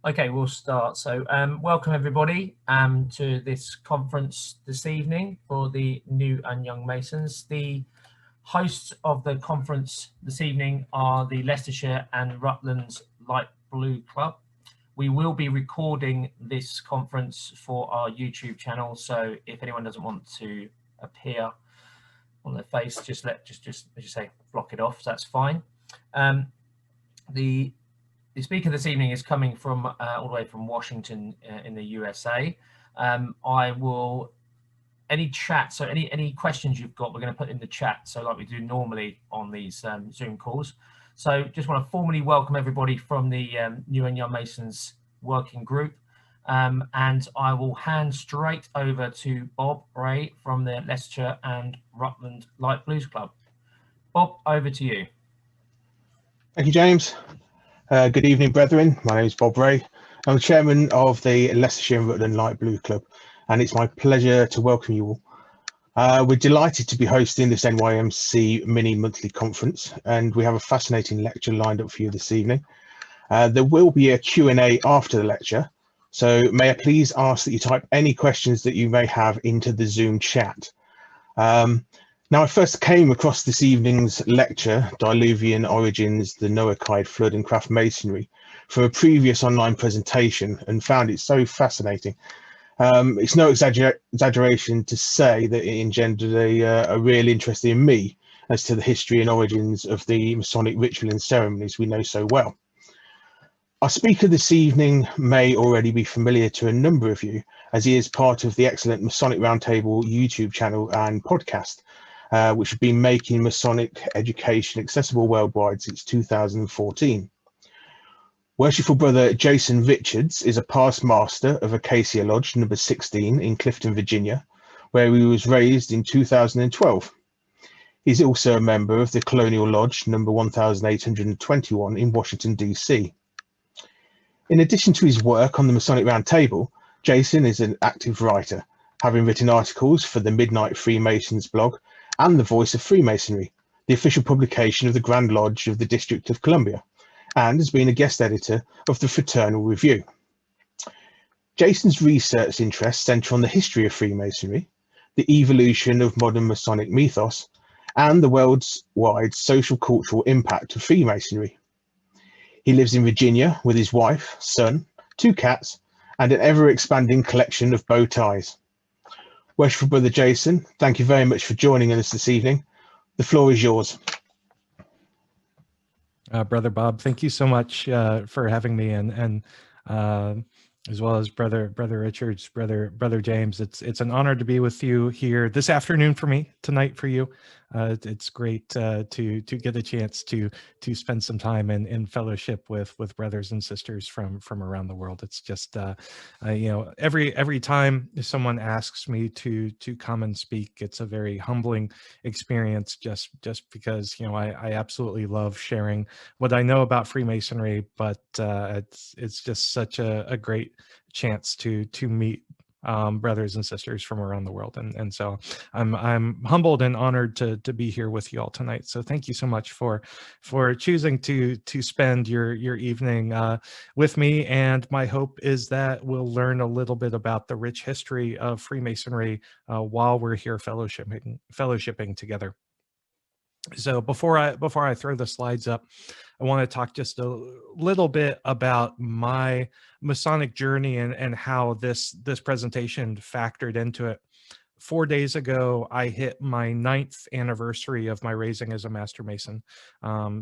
Okay, we'll start. So welcome everybody to this conference this evening for the new and young Masons. The hosts of the conference this evening are the Leicestershire and Rutland Light Blue Club. We will be recording this conference for our YouTube channel, so if anyone doesn't want to appear on their face, just as you say, block it off. So that's fine. The speaker this evening is coming from all the way from Washington in the USA. I will, any chat, so any questions you've got, we're going to put in the chat, so like we do normally on these Zoom calls. So just want to formally welcome everybody from the New and Young Masons working group. And I will hand straight over to Bob Ray from the Leicestershire and Rutland Light Blues Club. Bob, over to you. Thank you, James. Good evening, brethren. My name is Bob Ray. I'm the chairman of the Leicestershire and Rutland Light Blue Club, and it's my pleasure to welcome you all. We're delighted to be hosting this NYMC mini monthly conference, and we have a fascinating lecture lined up for you this evening. There will be a Q&A after the lecture, so may I please ask that you type any questions that you may have into the Zoom chat. Now, I first came across this evening's lecture, Diluvian Origins, the Noachide Flood Craft Masonry, from a previous online presentation and found it so fascinating. It's no exaggeration to say that it engendered a real interest in me as to the history and origins of the Masonic ritual and ceremonies we know so well. Our speaker this evening may already be familiar to a number of you, as he is part of the excellent Masonic Roundtable YouTube channel and podcast, which have been making Masonic education accessible worldwide since 2014. Worshipful Brother Jason Richards is a past master of Acacia Lodge number 16 in Clifton, Virginia, where he was raised in 2012. He's also a member of the Colonial Lodge number 1821 in Washington, DC. In addition to his work on the Masonic Roundtable, Jason is an active writer, having written articles for the Midnight Freemasons blog and the Voice of Freemasonry, the official publication of the Grand Lodge of the District of Columbia, and has been a guest editor of the Fraternal Review. Jason's research interests centre on the history of Freemasonry, the evolution of modern Masonic mythos, and the worldwide social cultural impact of Freemasonry. He lives in Virginia with his wife, son, 2 cats, and an ever-expanding collection of bow ties. Worshipful Brother Jason, thank you very much for joining us this evening. The floor is yours. Brother Bob, thank you so much for having me, and as well as Brother Richards, Brother James. It's an honor to be with you here this afternoon for me, tonight for you. It's great to get a chance to spend some time in fellowship with brothers and sisters from around the world. It's just you know, every time someone asks me to come and speak, it's a very humbling experience, just because, you know, I absolutely love sharing what I know about Freemasonry, but it's just such a great chance to meet brothers and sisters from around the world, and so I'm humbled and honored to be here with you all tonight. So thank you so much for choosing to spend your evening with me, and my hope is that we'll learn a little bit about the rich history of Freemasonry while we're here fellowshipping together. So before I throw the slides up, I want to talk just a little bit about my Masonic journey and how this presentation factored into it. 4 days ago, I hit my 9th anniversary of my raising as a Master Mason.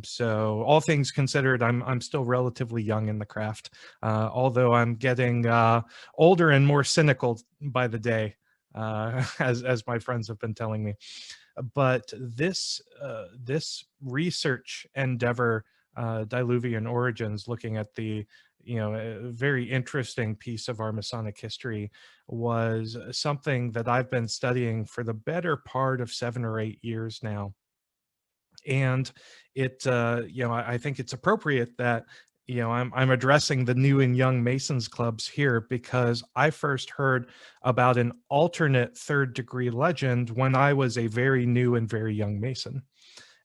So all things considered, I'm still relatively young in the craft, although I'm getting older and more cynical by the day, as my friends have been telling me. But this research endeavor, Diluvian Origins, looking at the, you know, a very interesting piece of our Masonic history, was something that I've been studying for the better part of 7 or 8 years now. And it, you know, I think it's appropriate that, you know, I'm addressing the new and young Masons clubs here, because I first heard about an alternate 3rd degree legend when I was a very new and very young Mason.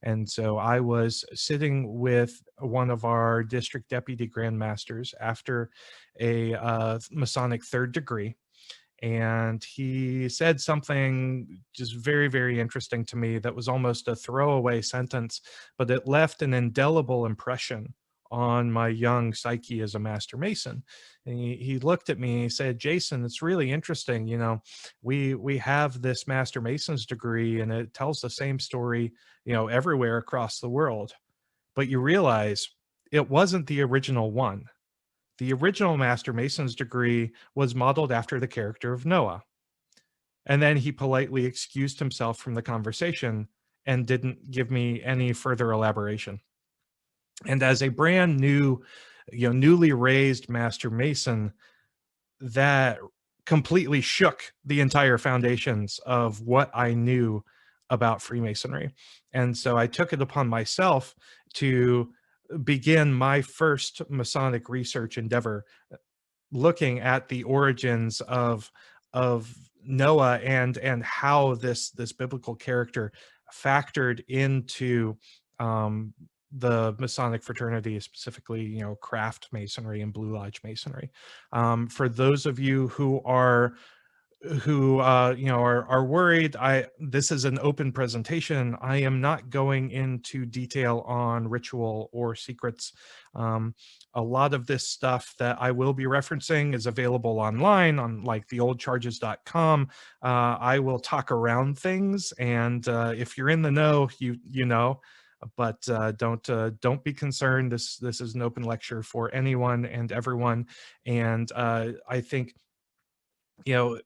And so I was sitting with one of our district deputy grandmasters after a Masonic third degree, and he said something just very, very interesting to me that was almost a throwaway sentence, but it left an indelible impression on my young psyche as a Master Mason. And he looked at me and he said, "Jason, it's really interesting. You know, we have this Master Mason's degree and it tells the same story, you know, everywhere across the world. But you realize it wasn't the original one. The original Master Mason's degree was modeled after the character of Noah." And then he politely excused himself from the conversation and didn't give me any further elaboration. And as a brand new, you know, newly raised Master Mason, that completely shook the entire foundations of what I knew about Freemasonry. And so I took it upon myself to begin my first Masonic research endeavor, looking at the origins of Noah and how this biblical character factored into the Masonic fraternity, specifically, you know, craft masonry and Blue Lodge masonry. For those of you who you know, are worried, this is an open presentation. I am not going into detail on ritual or secrets. A lot of this stuff that I will be referencing is available online on like theoldcharges.com. I will talk around things, and if you're in the know, you know. But don't be concerned. This is an open lecture for anyone and everyone. And I think, you know,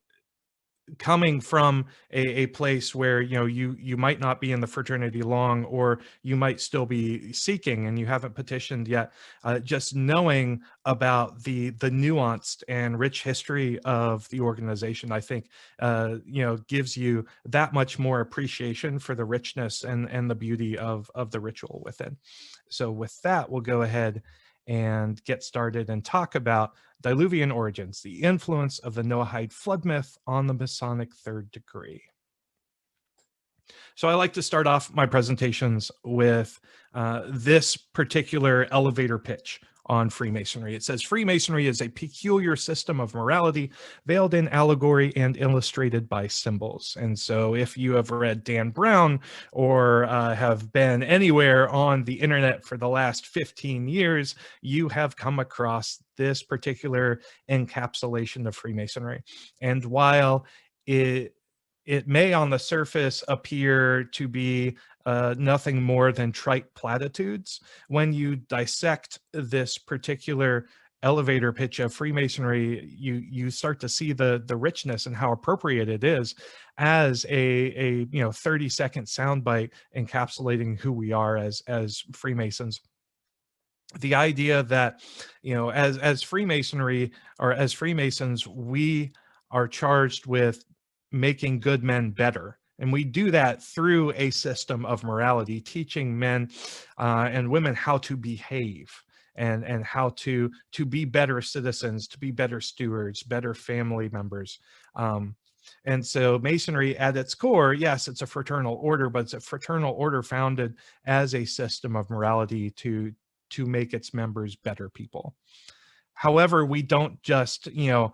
coming from a place where, you know, you might not be in the fraternity long, or you might still be seeking and you haven't petitioned yet, just knowing about the nuanced and rich history of the organization, I think, you know, gives you that much more appreciation for the richness and the beauty of the ritual within. So with that, we'll go ahead and get started and talk about Diluvian Origins, the influence of the Noahide flood myth on the Masonic third degree. So I like to start off my presentations with this particular elevator pitch on Freemasonry. It says, "Freemasonry is a peculiar system of morality veiled in allegory and illustrated by symbols." And so if you have read Dan Brown or have been anywhere on the internet for the last 15 years, you have come across this particular encapsulation of Freemasonry. And while it may on the surface appear to be nothing more than trite platitudes, when you dissect this particular elevator pitch of Freemasonry, you start to see the richness and how appropriate it is as a 30-second soundbite encapsulating who we are as Freemasons. The idea that, you know, as Freemasonry, or as Freemasons, we are charged with making good men better. And we do that through a system of morality, teaching men and women how to behave and how to be better citizens, to be better stewards, better family members. And so Masonry at its core, yes, it's a fraternal order, but it's a fraternal order founded as a system of morality to make its members better people. However, we don't just, you know,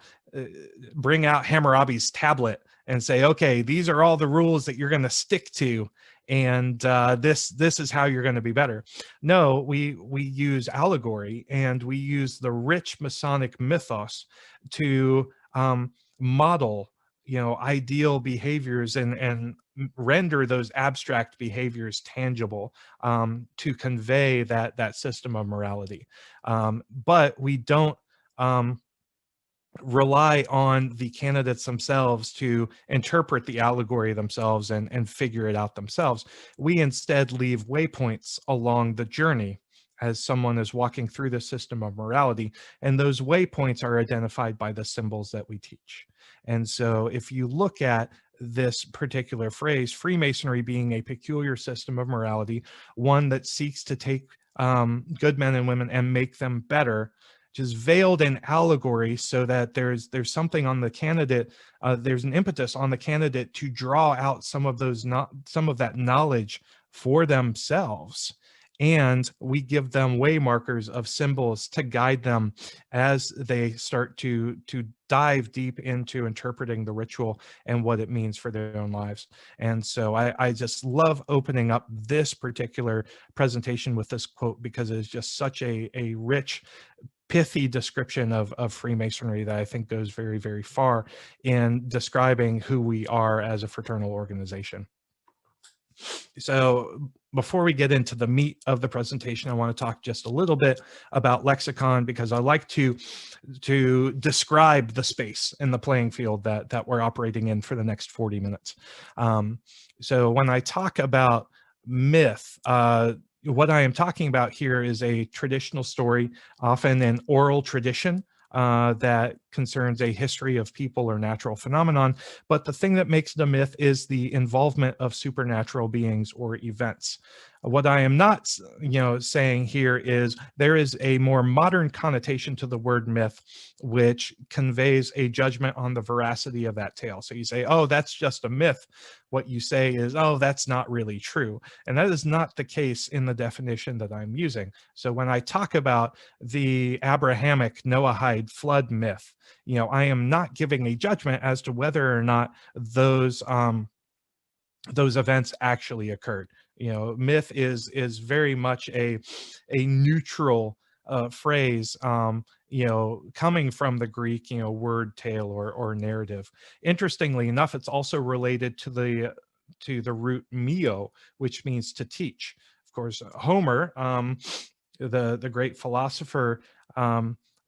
bring out Hammurabi's tablet and say, okay, these are all the rules that you're going to stick to, and this is how you're going to be better. No, we use allegory, and we use the rich Masonic mythos to model, you know, ideal behaviors and render those abstract behaviors tangible, to convey that system of morality. But we don't rely on the candidates themselves to interpret the allegory themselves and figure it out themselves. We instead leave waypoints along the journey as someone is walking through the system of morality, and those waypoints are identified by the symbols that we teach. And so if you look at this particular phrase, Freemasonry being a peculiar system of morality, one that seeks to take good men and women and make them better, which is veiled in allegory, so that there's something on the candidate, there's an impetus on the candidate to draw out some of that knowledge for themselves. And we give them way markers of symbols to guide them as they start to dive deep into interpreting the ritual and what it means for their own lives. And so I just love opening up this particular presentation with this quote, because it is just such a rich, pithy description of Freemasonry that I think goes very, very far in describing who we are as a fraternal organization. So before we get into the meat of the presentation, I want to talk just a little bit about lexicon, because I like to describe the space and the playing field that we're operating in for the next 40 minutes. So when I talk about myth, what I am talking about here is a traditional story, often an oral tradition, that concerns a history of people or natural phenomenon. But the thing that makes it a myth is the involvement of supernatural beings or events. What I am not, saying here is there is a more modern connotation to the word myth, which conveys a judgment on the veracity of that tale. So you say, oh, that's just a myth. What you say is, oh, that's not really true. And that is not the case in the definition that I'm using. So when I talk about the Abrahamic Noahide flood myth, I am not giving a judgment as to whether or not those events actually occurred. Myth is very much a neutral phrase, coming from the Greek, word, tale, or narrative. Interestingly enough, it's also related to the root mio, which means to teach. Of course, Homer, the great philosopher,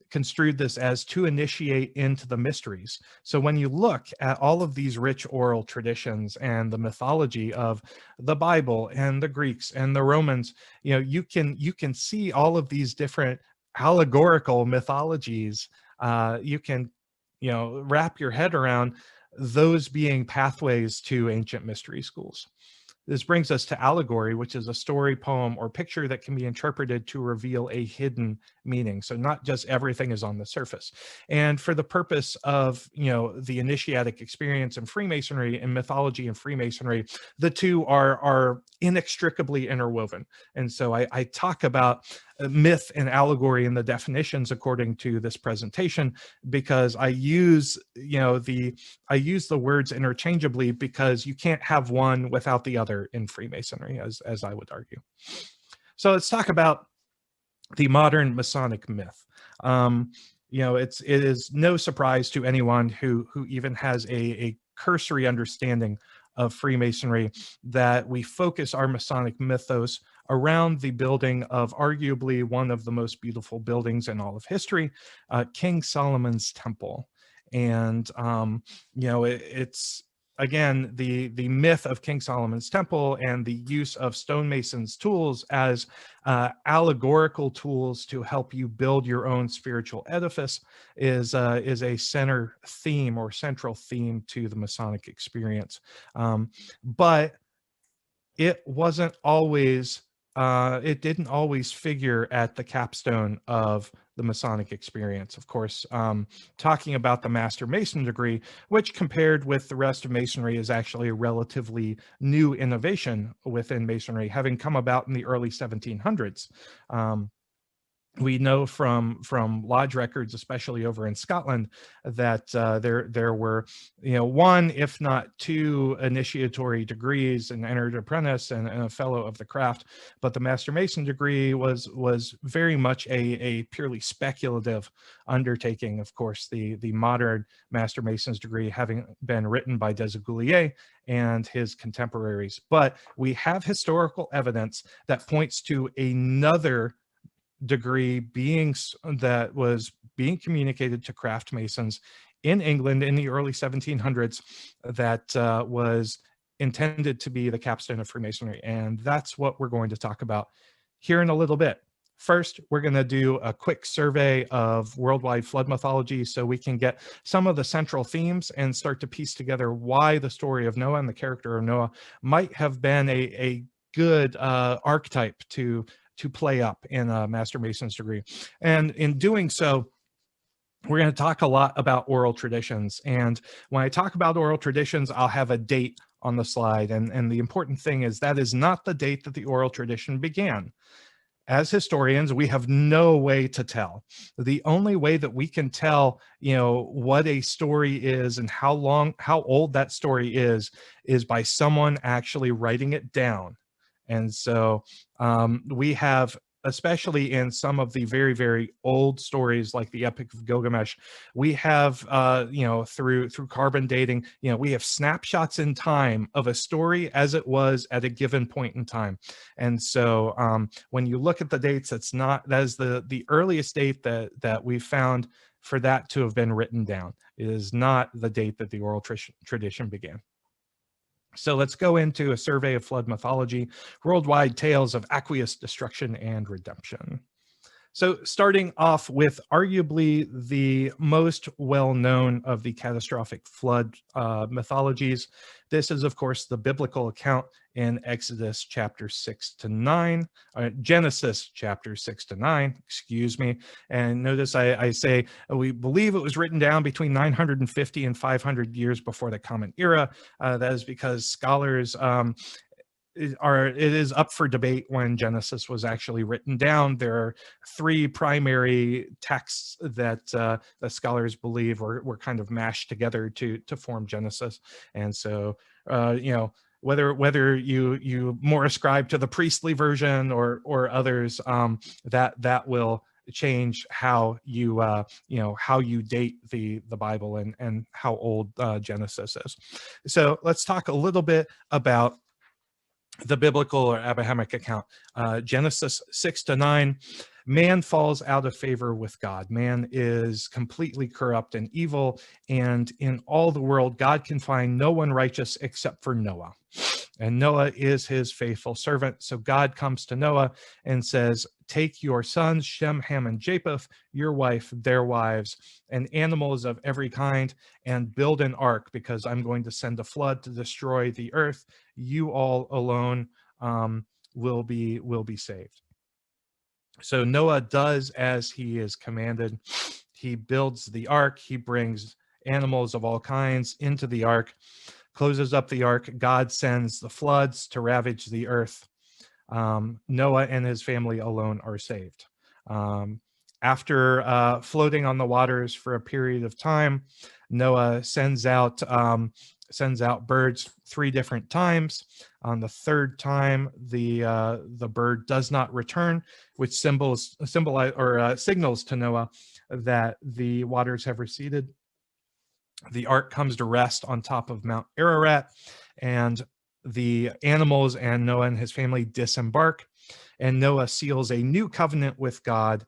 construed this as to initiate into the mysteries. So when you look at all of these rich oral traditions and the mythology of the Bible and the Greeks and the Romans, you can see all of these different allegorical mythologies. You can wrap your head around those being pathways to ancient mystery schools. This brings us to allegory, which is a story, poem, or picture that can be interpreted to reveal a hidden meaning. So not just everything is on the surface. And for the purpose of, the initiatic experience in Freemasonry and mythology and Freemasonry, the two are inextricably interwoven. And so I talk about myth and allegory in the definitions according to this presentation, because I use the words interchangeably, because you can't have one without the other in Freemasonry, as I would argue. So let's talk about the modern Masonic myth. It is no surprise to anyone who even has a cursory understanding of Freemasonry that we focus our Masonic mythos around the building of arguably one of the most beautiful buildings in all of history, King Solomon's Temple. And it's again the myth of King Solomon's Temple and the use of stonemasons' tools as allegorical tools to help you build your own spiritual edifice is a central theme to the Masonic experience. But it wasn't always. It didn't always figure at the capstone of the Masonic experience. Of course, talking about the Master Mason degree, which compared with the rest of Masonry is actually a relatively new innovation within Masonry, having come about in the early 1700s. We know from lodge records, especially over in Scotland, that there were one, if not two, initiatory degrees, an entered apprentice and a fellow of the craft. But the Master Mason degree was very much a purely speculative undertaking. Of course, the modern Master Mason's degree having been written by Desaguliers and his contemporaries. But we have historical evidence that points to another degree that was being communicated to craft masons in England in the early 1700s that was intended to be the capstone of Freemasonry. And that's what we're going to talk about here in a little bit. First, we're going to do a quick survey of worldwide flood mythology so we can get some of the central themes and start to piece together why the story of Noah and the character of Noah might have been a good archetype to play up in a Master Mason's degree. And in doing so, we're going to talk a lot about oral traditions. And when I talk about oral traditions, I'll have a date on the slide. And the important thing is that is not the date that the oral tradition began. As historians, we have no way to tell. The only way that we can tell, what a story is and how old that story is by someone actually writing it down. And so we have, especially in some of the very, very old stories like the Epic of Gilgamesh, we have, through carbon dating, we have snapshots in time of a story as it was at a given point in time. And so when you look at the dates, that is the earliest date that we found for that to have been written down. It is not the date that the oral tradition began. So let's go into a survey of flood mythology, worldwide tales of aqueous destruction and redemption. So starting off with arguably the most well-known of the catastrophic flood mythologies, this is, of course, the biblical account in Exodus chapter 6 to 9, Genesis chapter 6 to 9, excuse me. And notice I say we believe it was written down between 950 and 500 years before the Common Era. That is because scholars it is up for debate when Genesis was actually written down. There are three primary texts that the scholars believe were kind of mashed together to form Genesis. And so, whether you more ascribe to the priestly version or others, that will change how you how you date the Bible and how old Genesis is. So let's talk a little bit about the biblical or Abrahamic account. Genesis 6 to 9, man falls out of favor with God. Man is completely corrupt and evil, and in all the world, God can find no one righteous except for Noah. And Noah is his faithful servant. So God comes to Noah and says, take your sons, Shem, Ham, and Japheth, your wife, their wives, and animals of every kind, and build an ark, because I'm going to send a flood to destroy the earth. You all alone will be saved. So Noah does as he is commanded. He builds the ark. He brings animals of all kinds into the ark, closes up the ark. God sends the floods to ravage the earth. Noah and his family alone are saved. After floating on the waters for a period of time, Noah sends out birds 3 different times. On the 3rd time, the bird does not return, which signals to Noah that the waters have receded. The ark comes to rest on top of Mount Ararat, and the animals and Noah and his family disembark, and Noah seals a new covenant with God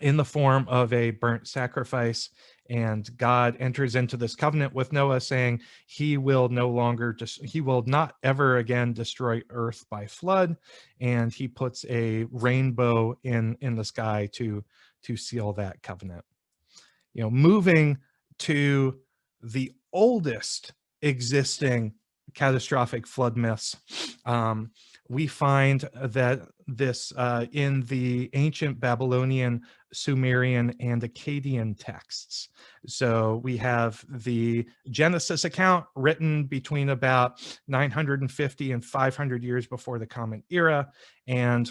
in the form of a burnt sacrifice. And God enters into this covenant with Noah, saying he will not ever again destroy earth by flood, and he puts a rainbow in the sky to seal that covenant. Moving to the oldest existing catastrophic flood myths, we find that this in the ancient Babylonian, Sumerian, and Akkadian texts. So we have the Genesis account written between about 950 and 500 years before the Common Era, and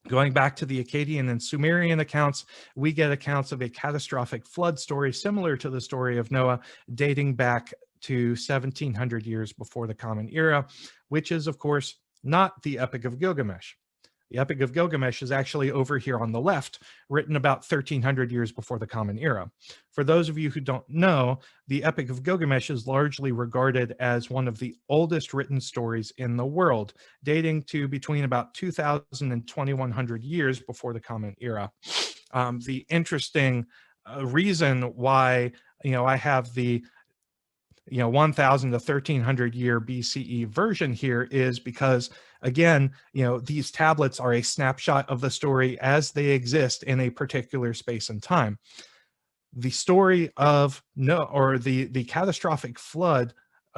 going back to the Akkadian and Sumerian accounts, we get accounts of a catastrophic flood story similar to the story of Noah, dating back to 1700 years before the Common Era, which is, of course, not the Epic of Gilgamesh. The Epic of Gilgamesh is actually over here on the left, written about 1300 years before the Common Era. For those of you who don't know, the Epic of Gilgamesh is largely regarded as one of the oldest written stories in the world, dating to between about 2000 and 2100 years before the Common Era. The interesting reason why, I have the 1000 to 1300 year BCE version here is because, again, these tablets are a snapshot of the story as they exist in a particular space and time. The story of the catastrophic flood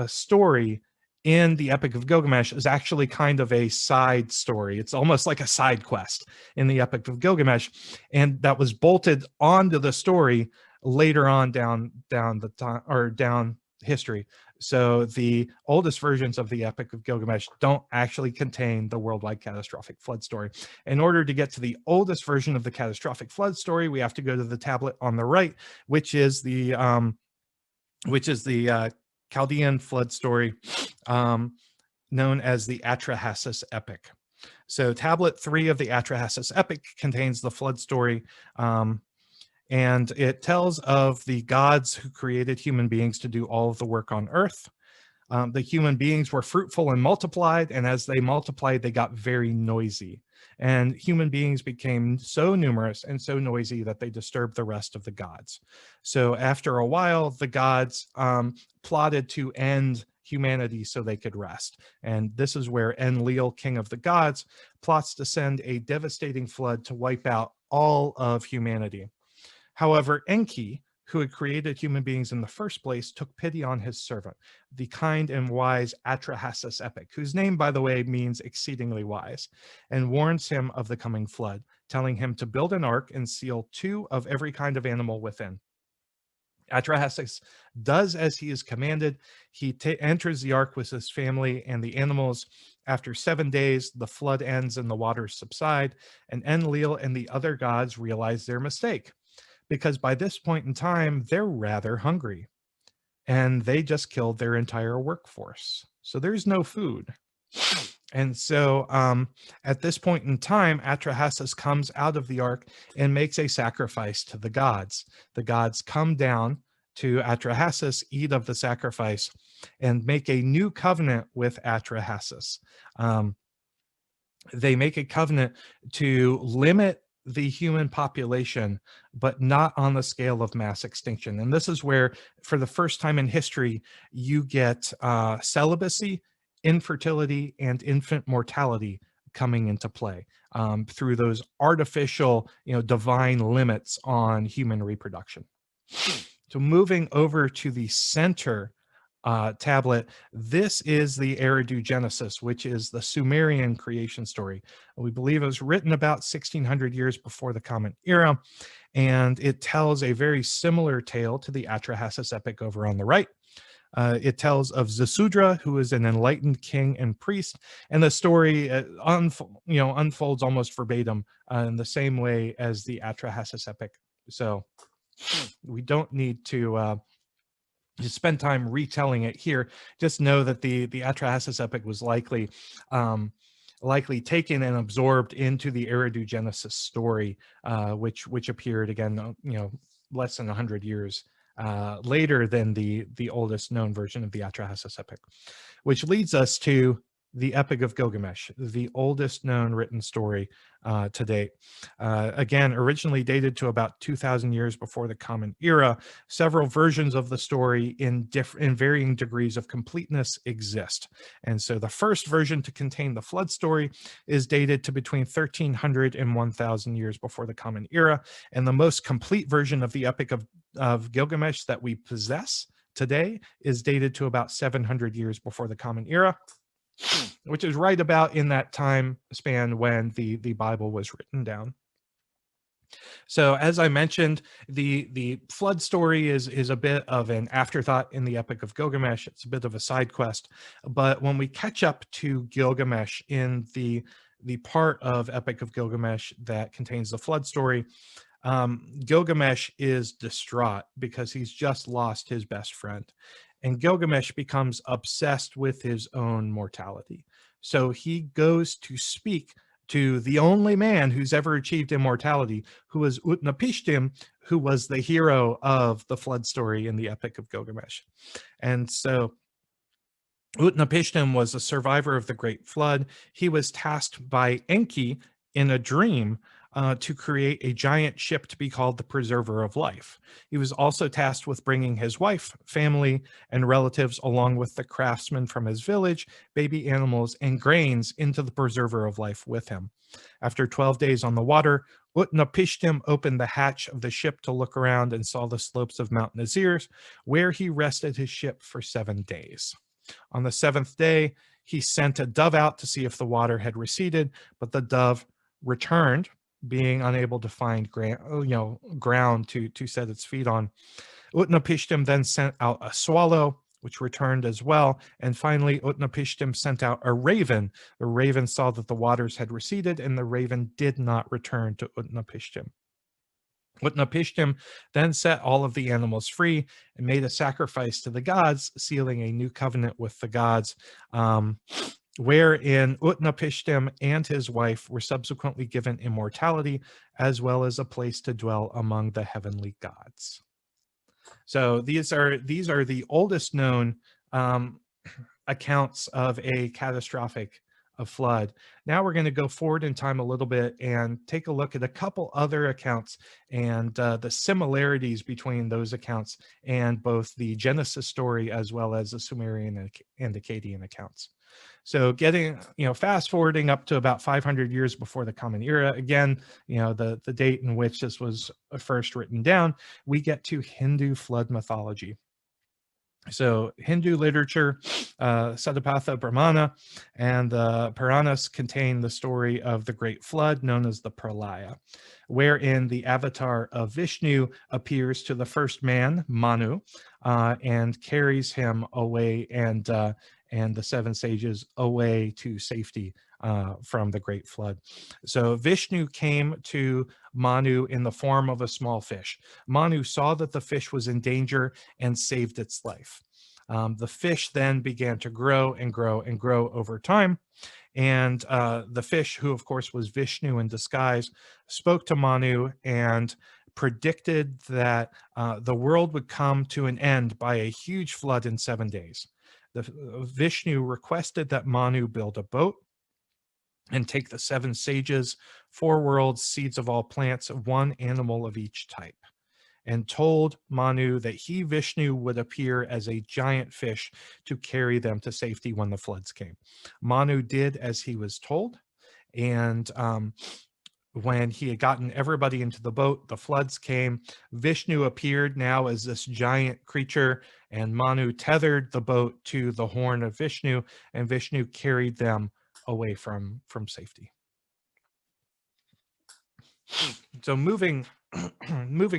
story in the Epic of Gilgamesh is actually kind of a side story. It's almost like a side quest in the Epic of Gilgamesh, and that was bolted onto the story later on down history. So the oldest versions of the Epic of Gilgamesh don't actually contain the worldwide catastrophic flood story. In order to get to the oldest version of the catastrophic flood story, we have to go to the tablet on the right, which is the Chaldean flood story, known as the Atrahasis Epic. So tablet 3 of the Atrahasis Epic contains the flood story, and it tells of the gods who created human beings to do all of the work on earth. The human beings were fruitful and multiplied, and as they multiplied, they got very noisy. And human beings became so numerous and so noisy that they disturbed the rest of the gods. So after a while, the gods plotted to end humanity so they could rest. And this is where Enlil, king of the gods, plots to send a devastating flood to wipe out all of humanity. However, Enki, who had created human beings in the first place, took pity on his servant, the kind and wise Atrahasis Epic, whose name, by the way, means exceedingly wise, and warns him of the coming flood, telling him to build an ark and seal 2 of every kind of animal within. Atrahasis does as he is commanded. He enters the ark with his family and the animals. After 7 days, the flood ends and the waters subside, and Enlil and the other gods realize their mistake, because by this point in time, they're rather hungry, and they just killed their entire workforce. So there's no food. And so at this point in time, Atrahasis comes out of the ark and makes a sacrifice to the gods. The gods come down to Atrahasis, eat of the sacrifice, and make a new covenant with Atrahasis. They make a covenant to limit the human population, but not on the scale of mass extinction. And this is where, for the first time in history, you get celibacy, infertility, and infant mortality coming into play through those artificial, divine limits on human reproduction. So moving over to the center tablet, this is the Eridu Genesis, which is the Sumerian creation story. We believe it was written about 1600 years before the Common Era, and it tells a very similar tale to the Atrahasis epic over on the right. It tells of Zasudra, who is an enlightened king and priest, and the story unfolds almost verbatim in the same way as the Atrahasis epic. So we don't need to spend time retelling it here. Just know that the Atrahasis epic was likely taken and absorbed into the Eridu Genesis story, which appeared again, less than 100 years later than the oldest known version of the Atrahasis epic, which leads us to the Epic of Gilgamesh, the oldest known written story to date. Again, originally dated to about 2,000 years before the Common Era, several versions of the story in varying degrees of completeness exist. And so the first version to contain the flood story is dated to between 1,300 and 1,000 years before the Common Era. And the most complete version of the Epic of Gilgamesh that we possess today is dated to about 700 years before the Common Era, which is right about in that time span when the Bible was written down. So as I mentioned, the flood story is a bit of an afterthought in the Epic of Gilgamesh. It's a bit of a side quest. But when we catch up to Gilgamesh in the part of Epic of Gilgamesh that contains the flood story, Gilgamesh is distraught because he's just lost his best friend. And Gilgamesh becomes obsessed with his own mortality. So he goes to speak to the only man who's ever achieved immortality, who is Utnapishtim, who was the hero of the flood story in the Epic of Gilgamesh. And so Utnapishtim was a survivor of the Great Flood. He was tasked by Enki in a dream to create a giant ship to be called the Preserver of Life. He was also tasked with bringing his wife, family, and relatives, along with the craftsmen from his village, baby animals, and grains into the Preserver of Life with him. After 12 days on the water, Utnapishtim opened the hatch of the ship to look around and saw the slopes of Mount Nazir, where he rested his ship for 7 days. On the 7th day, he sent a dove out to see if the water had receded, but the dove returned, being unable to find ground to set its feet on. Utnapishtim then sent out a swallow, which returned as well. And finally, Utnapishtim sent out a raven. The raven saw that the waters had receded, and the raven did not return to Utnapishtim. Utnapishtim then set all of the animals free and made a sacrifice to the gods, sealing a new covenant with the gods, wherein Utnapishtim and his wife were subsequently given immortality, as well as a place to dwell among the heavenly gods. So these are the oldest known accounts of a catastrophic flood. Now we're going to go forward in time a little bit and take a look at a couple other accounts and the similarities between those accounts and both the Genesis story as well as the Sumerian and Akkadian accounts. So getting, fast forwarding up to about 500 years before the Common Era, again, the date in which this was first written down, we get to Hindu flood mythology. So Hindu literature, Satapatha Brahmana and the Puranas contain the story of the Great Flood known as the Pralaya, wherein the avatar of Vishnu appears to the first man, Manu, and carries him away and the seven sages away to safety from the Great Flood. So Vishnu came to Manu in the form of a small fish. Manu saw that the fish was in danger and saved its life. The fish then began to grow and grow and grow over time. And the fish, who of course was Vishnu in disguise, spoke to Manu and predicted that the world would come to an end by a huge flood in 7 days. Vishnu requested that Manu build a boat and take the seven sages, 4 worlds, seeds of all plants, 1 animal of each type, and told Manu that he, Vishnu, would appear as a giant fish to carry them to safety when the floods came. Manu did as he was told, and when he had gotten everybody into the boat, the floods came. Vishnu appeared now as this giant creature, and Manu tethered the boat to the horn of Vishnu, and Vishnu carried them away from safety. So moving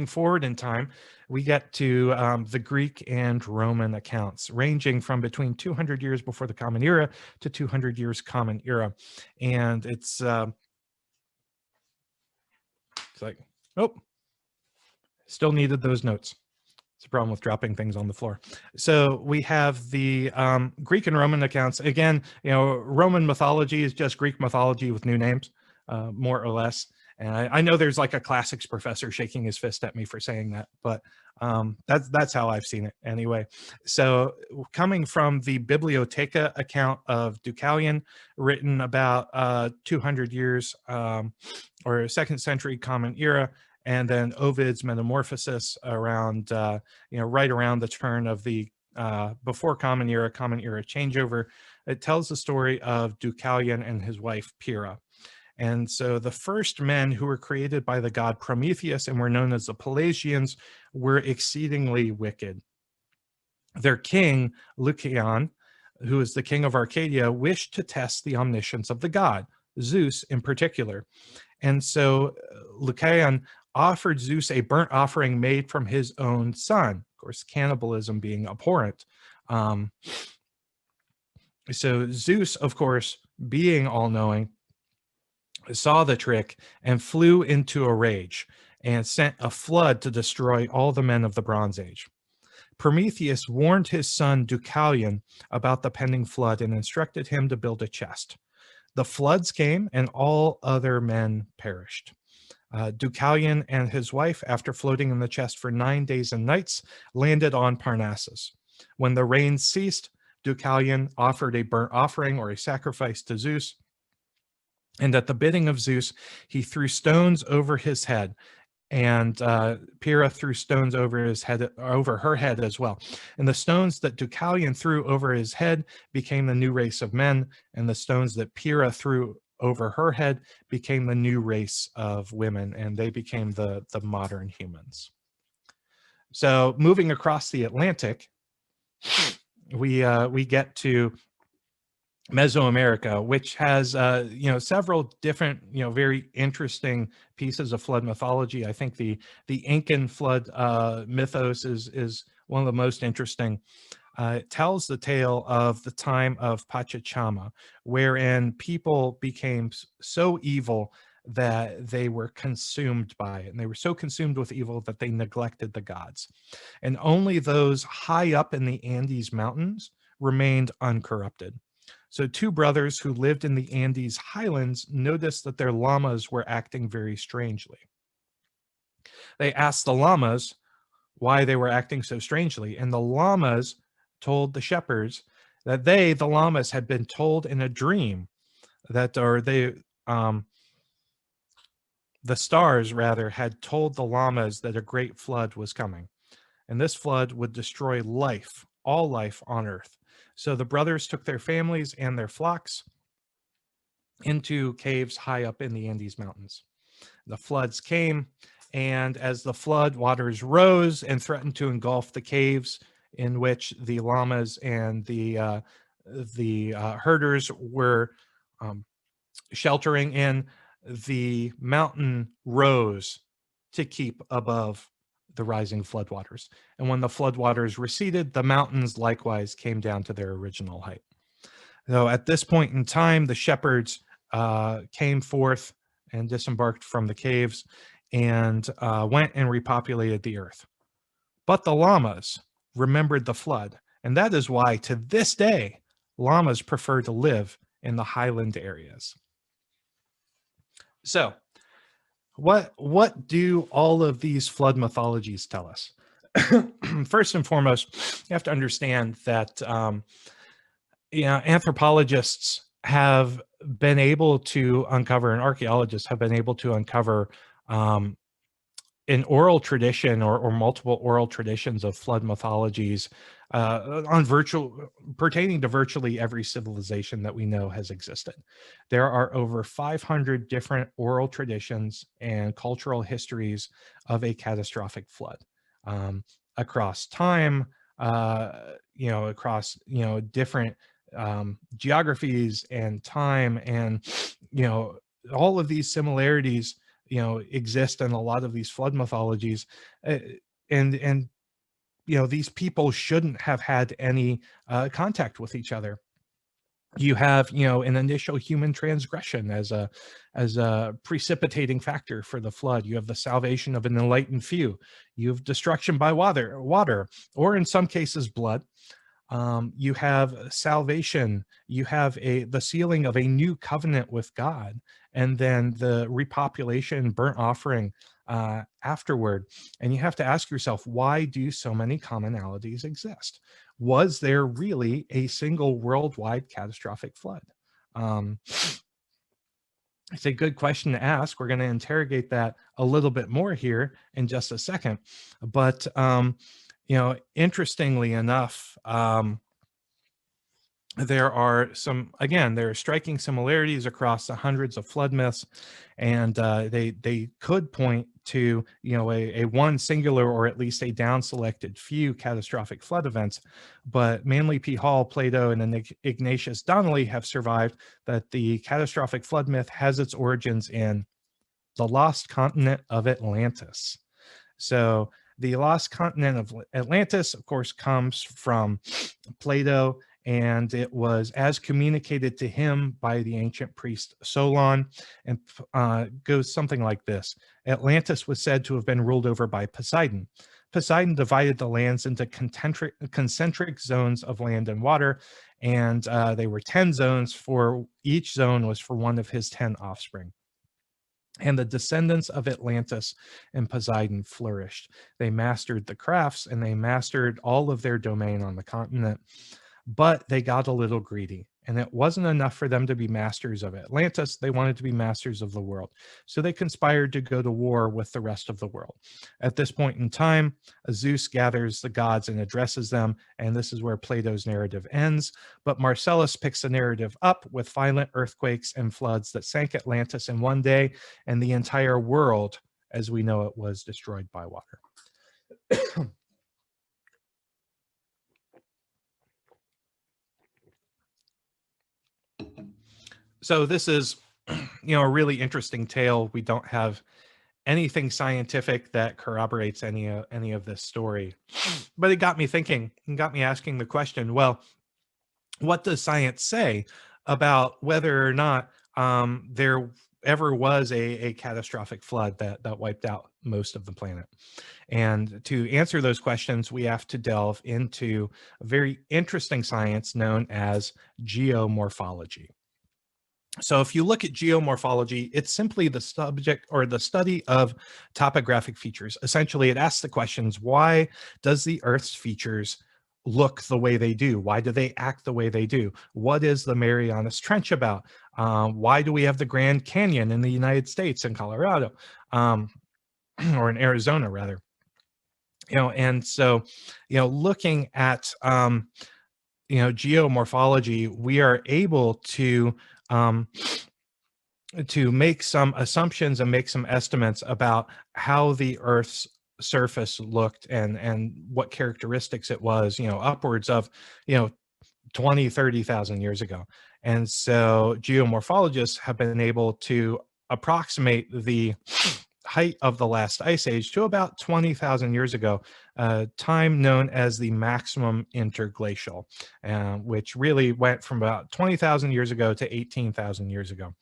forward in time, we get to the Greek and Roman accounts, ranging from between 200 years before the Common Era to 200 years Common Era. And it's like, oh, still needed those notes. It's a problem with dropping things on the floor. So we have the Greek and Roman accounts. Again, Roman mythology is just Greek mythology with new names, more or less. And I know there's like a classics professor shaking his fist at me for saying that, but that's how I've seen it anyway. So coming from the Bibliotheca account of Deucalion, written about 200 years or 2nd century Common Era, and then Ovid's Metamorphosis around, right around the turn of the before Common Era changeover. It tells the story of Deucalion and his wife Pyrrha. And so the first men who were created by the god Prometheus and were known as the Pelagians were exceedingly wicked. Their king, Lycaon, who is the king of Arcadia, wished to test the omniscience of the god, Zeus in particular. And so Lycaon offered Zeus a burnt offering made from his own son, of course, cannibalism being abhorrent. So Zeus, of course, being all-knowing, saw the trick and flew into a rage and sent a flood to destroy all the men of the Bronze Age. Prometheus warned his son Deucalion about the pending flood and instructed him to build a chest. The floods came and all other men perished. Deucalion and his wife, after floating in the chest for 9 days and nights, landed on Parnassus. When the rains ceased, Deucalion offered a burnt offering or a sacrifice to Zeus, and at the bidding of Zeus, he threw stones over his head, and Pyrrha threw stones over her head as well. And the stones that Deucalion threw over his head became the new race of men, and the stones that Pyrrha threw over her head became the new race of women, and they became the modern humans. So moving across the Atlantic, we get to Mesoamerica, which has several different very interesting pieces of flood mythology. I think the Incan flood mythos is one of the most interesting. It tells the tale of the time of Pachacama, wherein people became so evil that they were consumed by it. And they were so consumed with evil that they neglected the gods. And only those high up in the Andes Mountains remained uncorrupted. So two brothers who lived in the Andes highlands noticed that their llamas were acting very strangely. They asked the llamas why they were acting so strangely, and the llamas told the shepherds that the llamas, had been told in a dream that, the stars rather had told the llamas that a great flood was coming, and this flood would destroy life, all life on earth. So the brothers took their families and their flocks into caves high up in the Andes Mountains. The floods came, and as the flood waters rose and threatened to engulf the caves in which the llamas and the herders were sheltering in, the mountain rose to keep above the rising floodwaters. And when the floodwaters receded, the mountains likewise came down to their original height. So at this point in time, the shepherds came forth and disembarked from the caves and went and repopulated the earth. But the llamas remembered the flood, and that is why to this day, llamas prefer to live in the highland areas. So what do all of these flood mythologies tell us? First and foremost, you have to understand that anthropologists have been able to uncover, and archaeologists have been able to uncover an oral tradition or multiple oral traditions of flood mythologies pertaining to virtually every civilization that we know has existed. There are over 500 different oral traditions and cultural histories of a catastrophic flood across time, across different geographies and time, and all of these similarities exist in a lot of these flood mythologies, and these people shouldn't have had any contact with each other. You have an initial human transgression as a precipitating factor for the flood. You have the salvation of an enlightened few. You have destruction by water, or in some cases blood. You have salvation. You have the sealing of a new covenant with God, and then the repopulation, burnt offering afterward. And you have to ask yourself, why do so many commonalities exist? Was there really a single worldwide catastrophic flood? It's a good question to ask. We're going to interrogate that a little bit more here in just a second. But interestingly enough, there are striking similarities across the hundreds of flood myths, and they could point to a one singular, or at least a down selected few catastrophic flood events. But Manly P. Hall, Plato, and Ignatius Donnelly have survived that the catastrophic flood myth has its origins in the lost continent of Atlantis. So the lost continent of Atlantis, of course, comes from Plato, and it was as communicated to him by the ancient priest Solon, and goes something like this. Atlantis was said to have been ruled over by Poseidon. Poseidon divided the lands into concentric zones of land and water, and they were 10 zones. For each zone was for one of his 10 offspring. And the descendants of Atlantis and Poseidon flourished. They mastered the crafts, and they mastered all of their domain on the continent. But they got a little greedy, and it wasn't enough for them to be masters of Atlantis. They wanted to be masters of the world. So they conspired to go to war with the rest of the world. At this point in time, Zeus gathers the gods and addresses them, and this is where Plato's narrative ends. But Marcellus picks the narrative up with violent earthquakes and floods that sank Atlantis in one day, and the entire world, as we know it, was destroyed by water. So this is, a really interesting tale. We don't have anything scientific that corroborates any of this story. But it got me thinking and got me asking the question, well, what does science say about whether or not there ever was a catastrophic flood that wiped out most of the planet? And to answer those questions, we have to delve into a very interesting science known as geomorphology. So if you look at geomorphology, it's simply the subject or the study of topographic features. Essentially, it asks the questions, why does the Earth's features look the way they do? Why do they act the way they do? What is the Marianas Trench about? Why do we have the Grand Canyon in the United States in Colorado, or in Arizona rather? And so, looking at, geomorphology, we are able to make some assumptions and make some estimates about how the Earth's surface looked and what characteristics it was, upwards of, 20, 30,000 years ago. And so geomorphologists have been able to approximate the height of the last ice age to about 20,000 years ago, time known as the maximum interglacial, which really went from about 20,000 years ago to 18,000 years ago.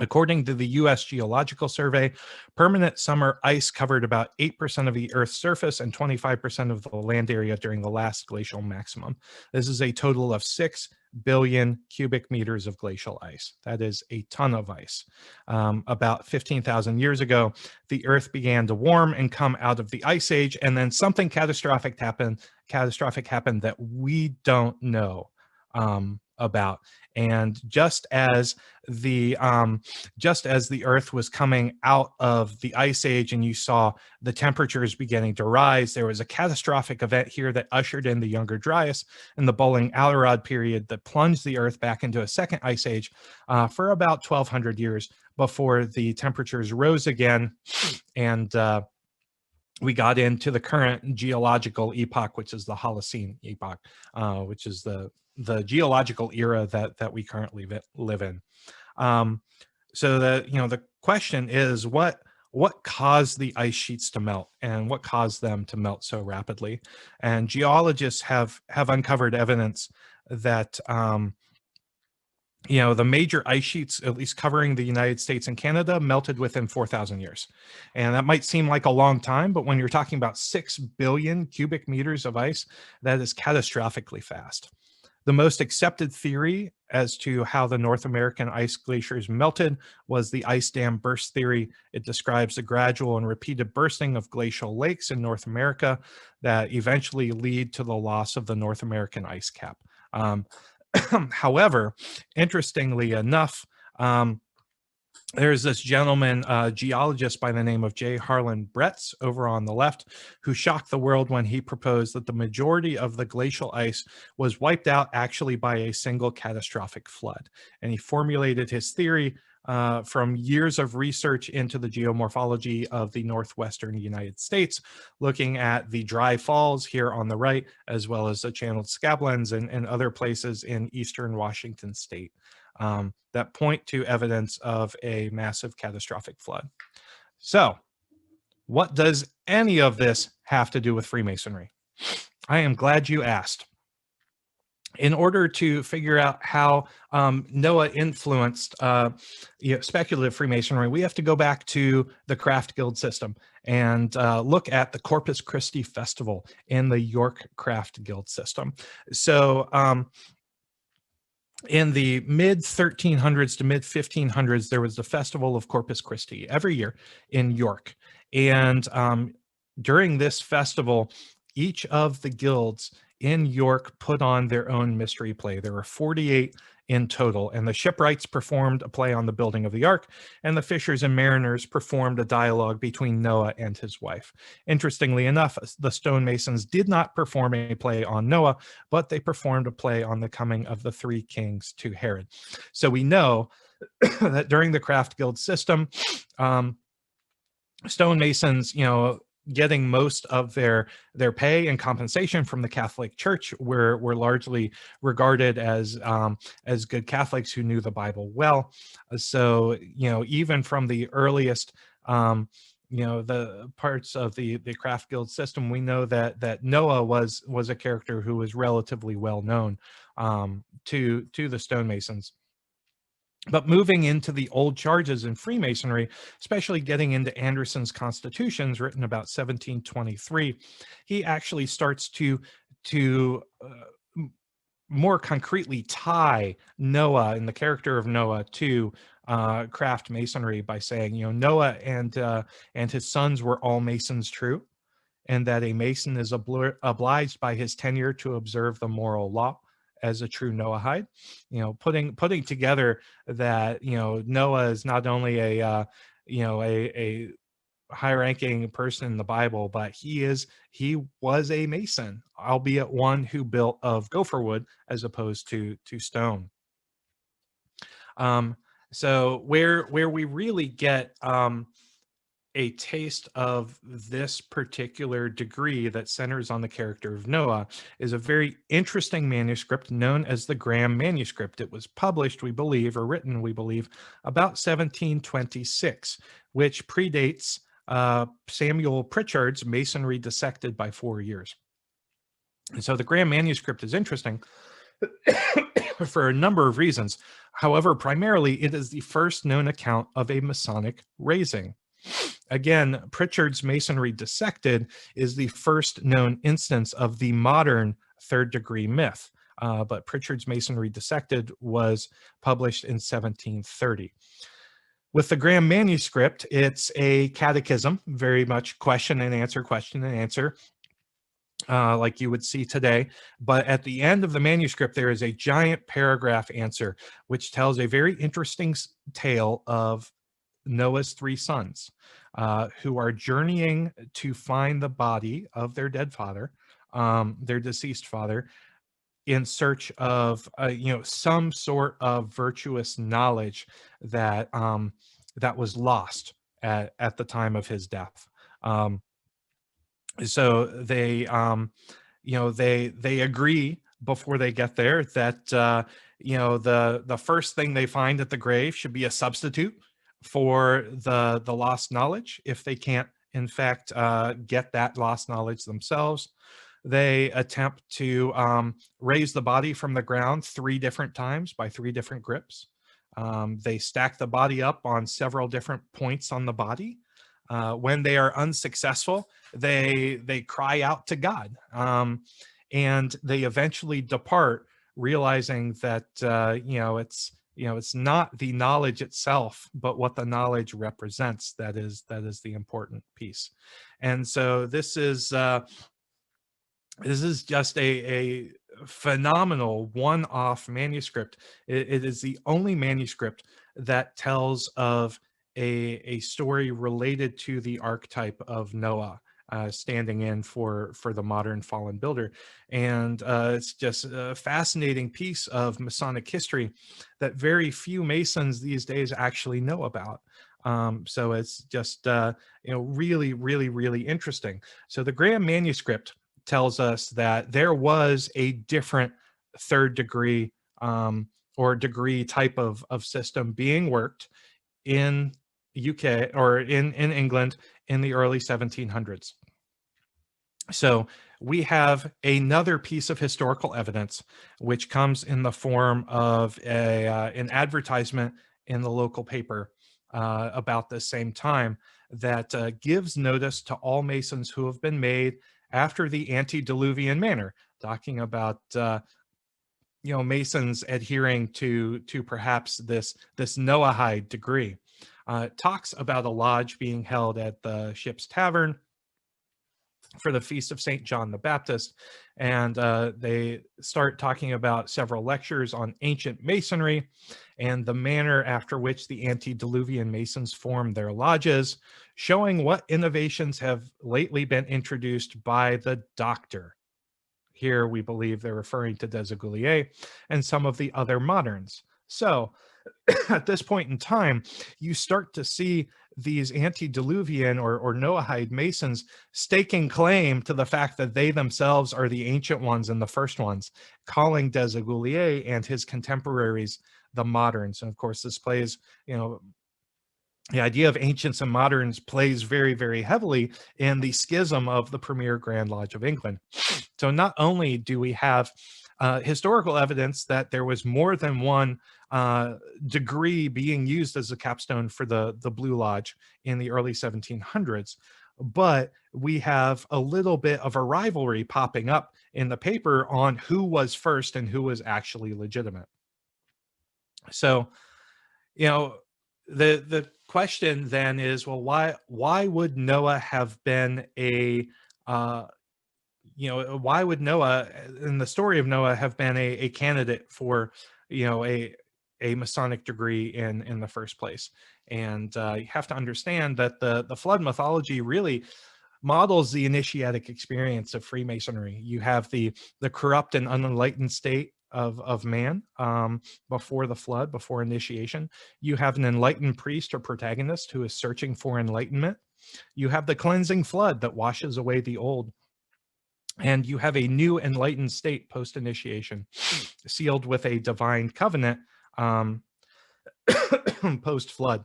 According to the U.S. Geological Survey, permanent summer ice covered about 8% of the Earth's surface and 25% of the land area during the last glacial maximum. This is a total of 6 billion cubic meters of glacial ice. That is a ton of ice. About 15,000 years ago, the Earth began to warm and come out of the ice age, and then something catastrophic happened that we don't know about. And just as the Earth was coming out of the ice age and you saw the temperatures beginning to rise, there was a catastrophic event here that ushered in the Younger Dryas and the Bowling-Allerod period that plunged the Earth back into a second ice age for about 1,200 years before the temperatures rose again, and we got into the current geological epoch, which is the Holocene epoch, which is the geological era that we currently live in. So the question is, what caused the ice sheets to melt, and what caused them to melt so rapidly? And geologists have uncovered evidence that the major ice sheets, at least covering the United States and Canada, melted within 4,000 years. And that might seem like a long time, but when you're talking about 6 billion cubic meters of ice, that is catastrophically fast. The most accepted theory as to how the North American ice glaciers melted was the ice dam burst theory. It describes the gradual and repeated bursting of glacial lakes in North America that eventually lead to the loss of the North American ice cap. However, interestingly enough, there's this gentleman, geologist by the name of J. Harlan Bretz over on the left, who shocked the world when he proposed that the majority of the glacial ice was wiped out actually by a single catastrophic flood. And he formulated his theory from years of research into the geomorphology of the northwestern United States, looking at the dry falls here on the right, as well as the channeled scablands and other places in eastern Washington state. That point to evidence of a massive catastrophic flood. So, what does any of this have to do with Freemasonry? I am glad you asked. In order to figure out how Noah influenced speculative Freemasonry, we have to go back to the Craft Guild system and look at the Corpus Christi Festival in the York Craft Guild system. So, in the mid 1300s to mid 1500s, there was the Festival of Corpus Christi every year in York. And during this festival, each of the guilds in York put on their own mystery play. There were 48 in total, and the shipwrights performed a play on the building of the ark, and the fishers and mariners performed a dialogue between Noah and his wife. Interestingly enough, the stonemasons did not perform a play on Noah, but they performed a play on the coming of the three kings to Herod. So we know that during the Craft Guild system, stonemasons, getting most of their pay and compensation from the Catholic Church were largely regarded as good Catholics who knew the Bible well. So, even from the earliest you know, the parts of the craft guild system, we know that Noah was a character who was relatively well known to the stonemasons. But moving into the old charges in Freemasonry, especially getting into Anderson's Constitutions, written about 1723, he actually starts to more concretely tie Noah and the character of Noah to craft masonry by saying, you know, Noah and his sons were all Masons true, and that a Mason is obliged by his tenure to observe the moral law as a true Noahide. You know, putting together that, you know, Noah is not only a high-ranking person in the Bible, but he was a Mason, albeit one who built of gopher wood as opposed to stone. So where we really get a taste of this particular degree that centers on the character of Noah is a very interesting manuscript known as the Graham Manuscript. It was published, we believe, or written, we believe, about 1726, which predates Samuel Pritchard's Masonry Dissected by 4 years. And so the Graham Manuscript is interesting for a number of reasons. However, primarily, it is the first known account of a Masonic raising. Again, Pritchard's Masonry Dissected is the first known instance of the modern third-degree myth, but Pritchard's Masonry Dissected was published in 1730. With the Graham Manuscript, it's a catechism, very much question and answer, like you would see today. But at the end of the manuscript, there is a giant paragraph answer, which tells a very interesting tale of Noah's 3 sons, who are journeying to find the body of their dead father, their deceased father, in search of some sort of virtuous knowledge that that was lost at the time of his death. So they they agree before they get there that the first thing they find at the grave should be a substitute for the lost knowledge if they can't in fact get that lost knowledge themselves. They attempt to raise the body from the ground 3 different times by 3 different grips. They stack the body up on several different points on the body. When they are unsuccessful, they cry out to God, and they eventually depart, realizing that it's not the knowledge itself, but what the knowledge represents that is the important piece. And so this is just a phenomenal one-off manuscript. It is the only manuscript that tells of a story related to the archetype of Noah standing in for the modern fallen builder. And it's just a fascinating piece of Masonic history that very few Masons these days actually know about. So it's just really, really, really interesting. So the Graham Manuscript tells us that there was a different third degree or degree type of system being worked in UK or in England in the early 1700s. So we have another piece of historical evidence, which comes in the form of an advertisement in the local paper about the same time that gives notice to all Masons who have been made after the antediluvian manner, talking about Masons adhering to perhaps this Noahide degree. It talks about a lodge being held at the Ship's Tavern for the Feast of St. John the Baptist, and they start talking about several lectures on ancient Masonry and the manner after which the antediluvian Masons formed their lodges, showing what innovations have lately been introduced by the Doctor. Here we believe they're referring to Desaguliers and some of the other moderns. So at this point in time, you start to see these antediluvian or Noahide Masons staking claim to the fact that they themselves are the ancient ones and the first ones, calling Desaguliers and his contemporaries the moderns. And of course, this plays, the idea of ancients and moderns plays very, very heavily in the schism of the premier Grand Lodge of England. So not only do we have historical evidence that there was more than one degree being used as a capstone for the Blue Lodge in the early 1700s, but we have a little bit of a rivalry popping up in the paper on who was first and who was actually legitimate. So, you know, the question then is, well, why would Noah have been a why would Noah, in the story of Noah, have been a candidate for, a Masonic degree in the first place? And you have to understand that the flood mythology really models the initiatic experience of Freemasonry. You have the corrupt and unenlightened state of man before the flood, before initiation. You have an enlightened priest or protagonist who is searching for enlightenment. You have the cleansing flood that washes away the old. And you have a new enlightened state post-initiation, sealed with a divine covenant post-flood.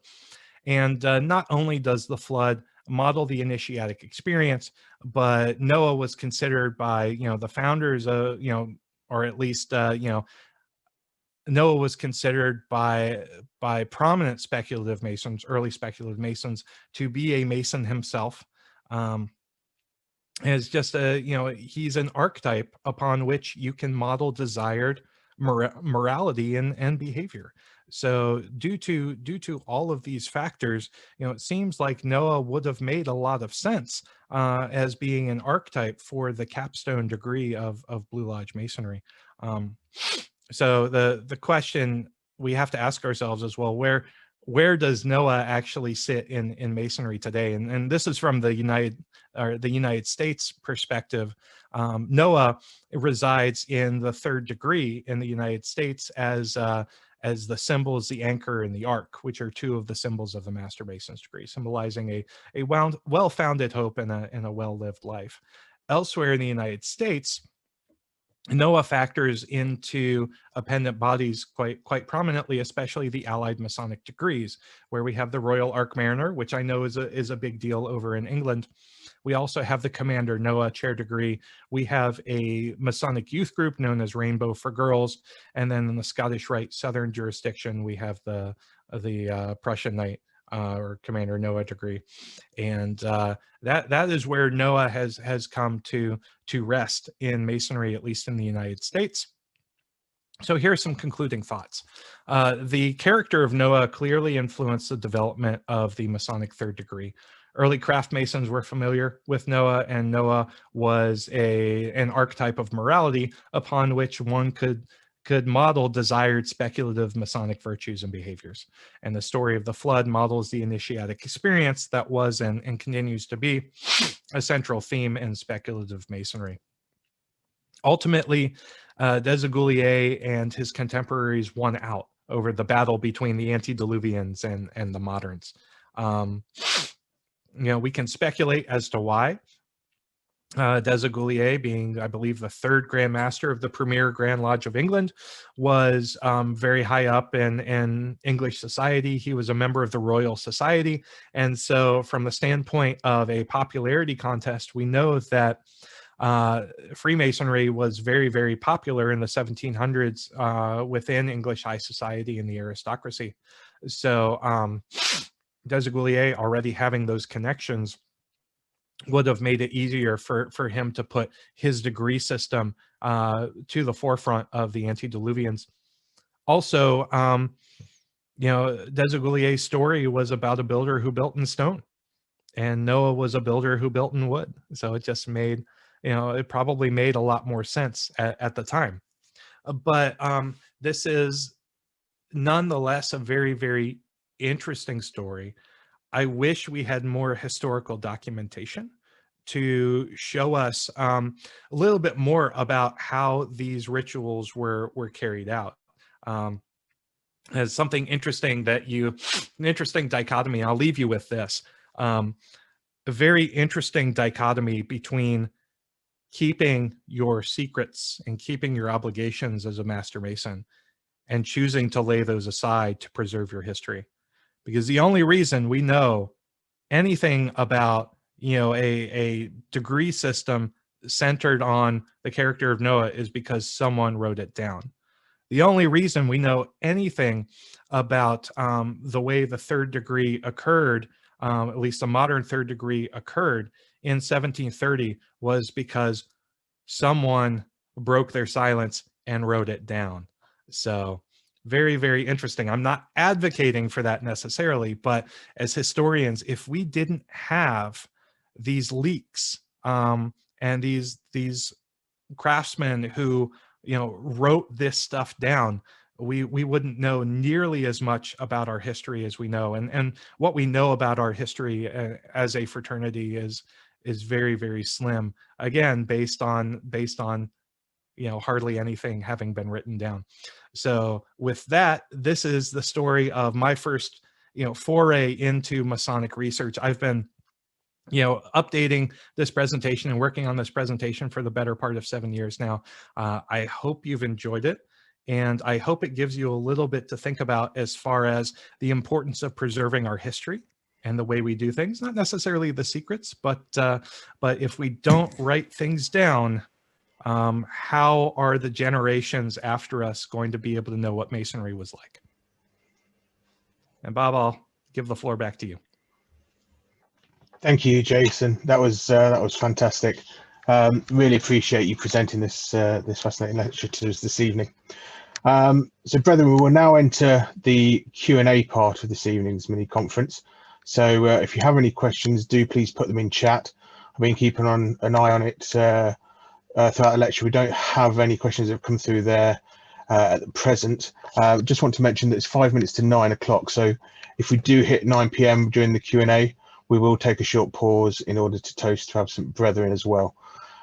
And not only does the flood model the initiatic experience, but Noah was considered by, the founders, or at least, Noah was considered by prominent speculative Masons, early speculative Masons, to be a Mason himself. As just he's an archetype upon which you can model desired morality and behavior. So due to all of these factors, it seems like Noah would have made a lot of sense as being an archetype for the capstone degree of Blue Lodge Masonry. So the question we have to ask ourselves is, well, where does Noah actually sit in Masonry today? And this is from the United States perspective. Noah resides in the third degree in the United States as the symbols, the anchor and the ark, which are two of the symbols of the Master Mason's degree, symbolizing a well-founded hope and a well-lived life. Elsewhere in the United States, Noah factors into appendant bodies quite prominently, especially the allied Masonic degrees, where we have the Royal Ark Mariner, which I know is a big deal over in England. We also have the Commander Noah Chair degree. We have a Masonic youth group known as Rainbow for Girls, and then in the Scottish Rite Southern jurisdiction, we have the Prussian Knight or Commander Noah degree, and that is where Noah has come to rest in Masonry, at least in the United States. So here are some concluding thoughts. The character of Noah clearly influenced the development of the Masonic third degree. Early craft Masons were familiar with Noah, and Noah was an archetype of morality upon which one could model desired speculative Masonic virtues and behaviors. And the story of the flood models the initiatic experience that was and continues to be a central theme in speculative Masonry. Ultimately, Desaguliers and his contemporaries won out over the battle between the antediluvians and the moderns. We can speculate as to why. Desaguliers, being, I believe, the third Grand Master of the premier Grand Lodge of England, was very high up in English society. He was a member of the Royal Society. And so from the standpoint of a popularity contest, we know that Freemasonry was very, very popular in the 1700s within English high society and the aristocracy. So Desaguliers, already having those connections, would have made it easier for him to put his degree system to the forefront of the antediluvians. Also, Desaguliers' story was about a builder who built in stone, and Noah was a builder who built in wood. So it just made, it probably made a lot more sense at the time. But this is nonetheless a very, very interesting story. I wish we had more historical documentation to show us a little bit more about how these rituals were carried out. As something interesting an interesting dichotomy, I'll leave you with this. A very interesting dichotomy between keeping your secrets and keeping your obligations as a Master Mason and choosing to lay those aside to preserve your history. because the only reason we know anything about, a degree system centered on the character of Noah is because someone wrote it down. The only reason we know anything about the way the third degree occurred, at least a modern third degree occurred in 1730, was because someone broke their silence and wrote it down. So very, very interesting. I'm not advocating for that necessarily, but as historians, if we didn't have these leaks and these craftsmen who wrote this stuff down, we wouldn't know nearly as much about our history as we know, and what we know about our history as a fraternity is very, very slim, again based on hardly anything having been written down. So with that, this is the story of my first foray into Masonic research. I've been updating this presentation and working on this presentation for the better part of 7 years now. I hope you've enjoyed it, and I hope it gives you a little bit to think about as far as the importance of preserving our history and the way we do things, not necessarily the secrets, but if we don't write things down, how are the generations after us going to be able to know what Masonry was like? And Bob, I'll give the floor back to you. Thank you, Jason. That was fantastic. Really appreciate you presenting this this fascinating lecture to us this evening. So, brethren, we will now enter the Q&A part of this evening's mini conference. So, if you have any questions, do please put them in chat. I've been keeping an eye on it throughout the lecture. We don't have any questions that have come through there at the present. Just want to mention that it's 5 minutes to 9 o'clock. So, if we do hit 9 p.m. during the Q&A, we will take a short pause in order to toast to absent brethren as well.